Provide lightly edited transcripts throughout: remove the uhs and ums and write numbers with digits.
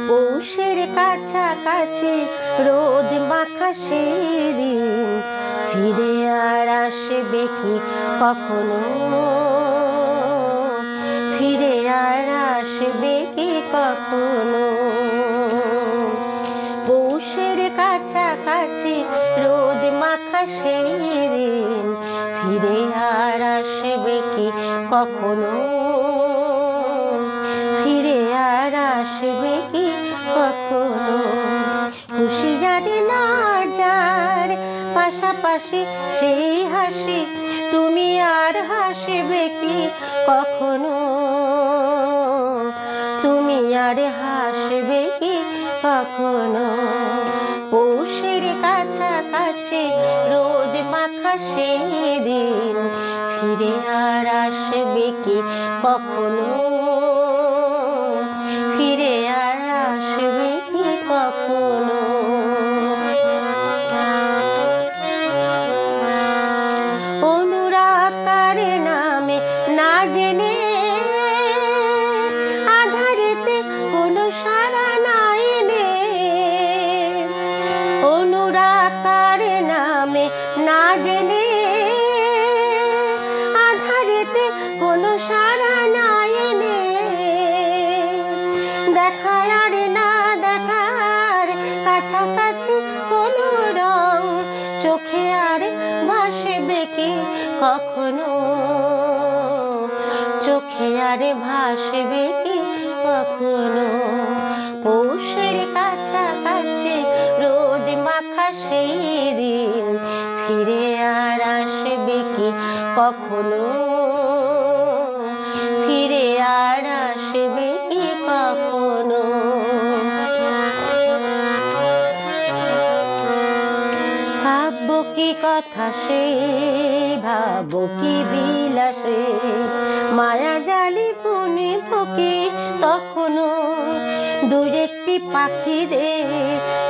পৌষের কাছাকাছি রোদ মাখা সেদিন ফিরে আর আসবে কি কখনো? ফিরে আর আসবে কি কখনো? পৌষের কাছাকাছি রোদ মাখা সেদিন ফিরে আর আসবে কি কখনো? ফিরে আর আসবে কি কখনো? হুঁশিয়ারি না যার পাশাপাশি সেই হাসি তুমি আর হাসবে কি কখনো? তুমি আর হাসবে কি কখনো? পৌষের কাছাকাছি রোদ মাখা সেদিন ফিরে আর আসবে কি কখনো? ফিরে আর আসবে কি কখনো? অনুরাগের নামে না জেনে আধারেতে কোনো সাড়া নাই এনে, অনুরাগের নামে না জেনে আধারেতে কোনো সাড়া নাই এনে, দেখায় আর না দেখার কাছাকাছি কোনো রং চোখে আর ভাসবে কি কখনো? চোখে আর ভাসবে কি কখনো? পৌষের কাছাকাছি রোদ মাখা সেদিন ফিরে আর আসবে কি কখনো? ফিরে আর আসবে কি কখনো? ভাববো কি কথা সে, ভাবো কি বিলাসে, মায়া জালি বুনিব কি তখনো? দূর একটি পাখি দে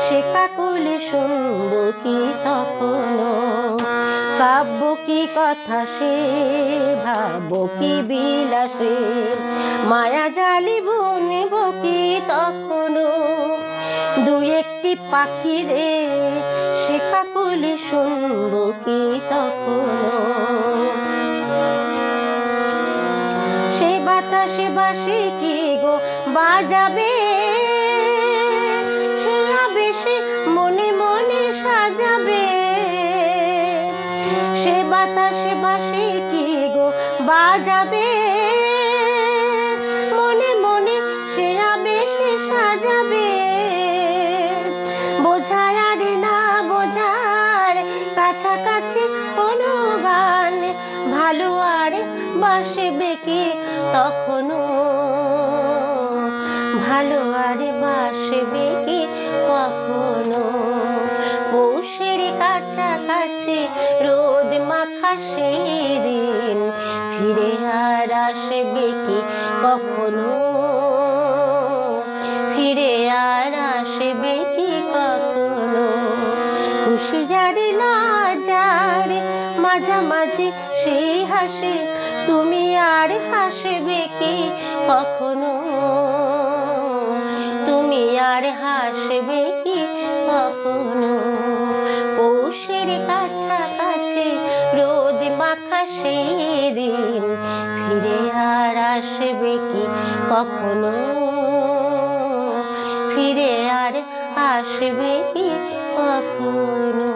সে কাকলি শুনবো কি তখনো? কাব্য কি কথা সে, ভাবো কি বিলাসে, মায়া জালি বুনিব কি তখনো? দু একটি পাখি দে সে কাকলি শুনবো কি তখনো? সে বাতাসে বাসি কি গো বাজাবে, সে আবেশে মনে মনে সাজাবে। সে বাতাসে বাসি কি গো বাজাবে, মনে মনে সে আবেশে সাজাবে। বোঝায় আর না বোঝার কাছাকাছি কোনো গান ভালো আর বাসবে কি তখনো? ভালো আর বাসবে কি কখনো? পৌষের কাছাকাছি রোদ মাখা সেদিন ফিরে আর আসবে কি কখনো? ফিরে আর আসবে কি কখনো? হুঁশিয়ারি না যার মাঝামাঝি সেই হাসি তুমি আর হাসবে কি কখনো? তুমি আর হাসবে কি কখনো? পৌষের কাছাকাছি রোদ মাখা সেদিন ফিরে আর আসবে কি কখনো? ফিরে আর আসবে কি কখনো?